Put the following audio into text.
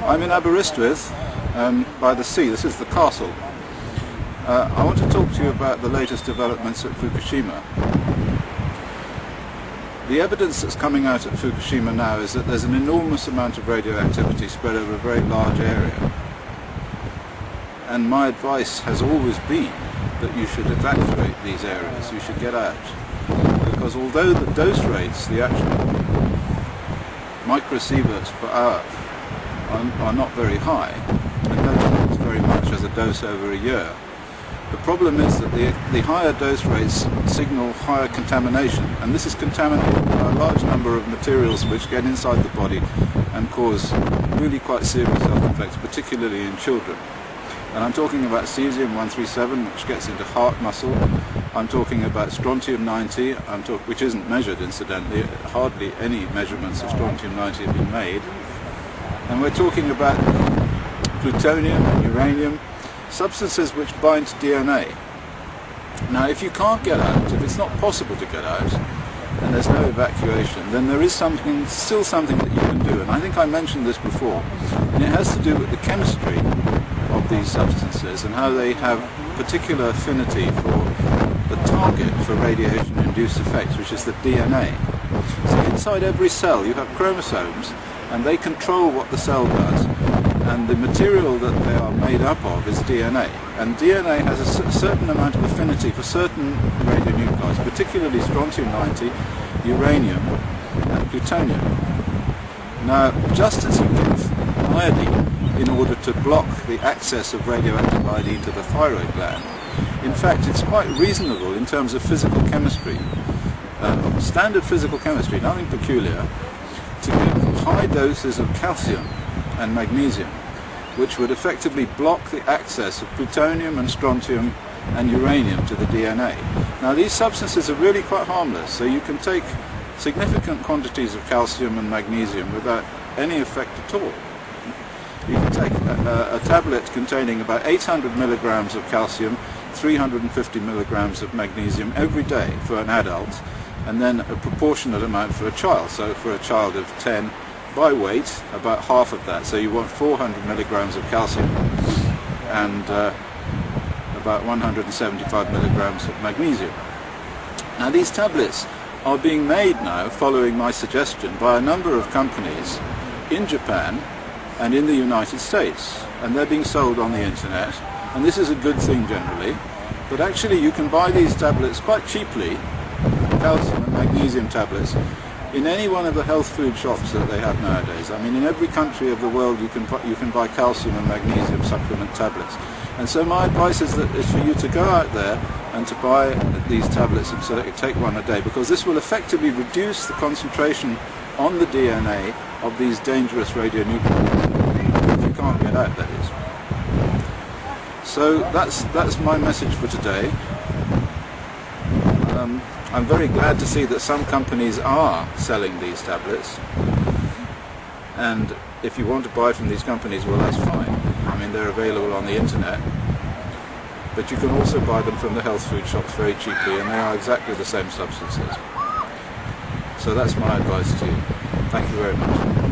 I'm in Aberystwyth by the sea. This is the castle. I want to talk to you about the latest developments at Fukushima. The evidence that's coming out at Fukushima now is that there's an enormous amount of radioactivity spread over a very large area. And my advice has always been that you should evacuate these areas, you should get out. Because although the dose rates, the actual microsieverts per hour, are not very high, and don't very much as a dose over a year, the problem is that the higher dose rates signal higher contamination, and this is contaminated by a large number of materials which get inside the body and cause really quite serious health effects, particularly in children. And I'm talking about cesium-137, which gets into heart muscle. I'm talking about strontium-90, which isn't measured incidentally. Hardly any measurements of strontium-90 have been made. And we're talking about plutonium and uranium, substances which bind to DNA. Now, if you can't get out, if it's not possible to get out, and there's no evacuation, then there is still something that you can do. And I think I mentioned this before. And it has to do with the chemistry of these substances and how they have particular affinity for the target for radiation-induced effects, which is the DNA. So inside every cell you have chromosomes, and they control what the cell does. And the material that they are made up of is DNA. And DNA has a certain amount of affinity for certain radionuclides, particularly strontium-90, uranium, and plutonium. Now, just as you give iodine in order to block the access of radioactive iodine to the thyroid gland, in fact, it's quite reasonable in terms of physical chemistry, standard physical chemistry, nothing peculiar, to give high doses of calcium and magnesium, which would effectively block the access of plutonium and strontium and uranium to the DNA. Now, these substances are really quite harmless, so you can take significant quantities of calcium and magnesium without any effect at all. You can take a tablet containing about 800 milligrams of calcium, 350 milligrams of magnesium every day for an adult, and then a proportionate amount for a child. So for a child of 10, by weight, about half of that. So you want 400 milligrams of calcium and about 175 milligrams of magnesium. Now, these tablets are being made now, following my suggestion, by a number of companies in Japan and in the United States, and they're being sold on the internet, and this is a good thing generally, but actually you can buy these tablets quite cheaply, calcium and magnesium tablets, in any one of the health food shops that they have nowadays. I mean, in every country of the world you can buy calcium and magnesium supplement tablets. And so my advice is for you to go out there and to buy these tablets and so that you take one a day, because this will effectively reduce the concentration on the DNA of these dangerous radionuclides, if you can't get out, that is. So that's my message for today. I'm very glad to see that some companies are selling these tablets, and if you want to buy from these companies, well, that's fine. I mean, they're available on the internet, but you can also buy them from the health food shops very cheaply, and they are exactly the same substances. So that's my advice to you. Thank you very much.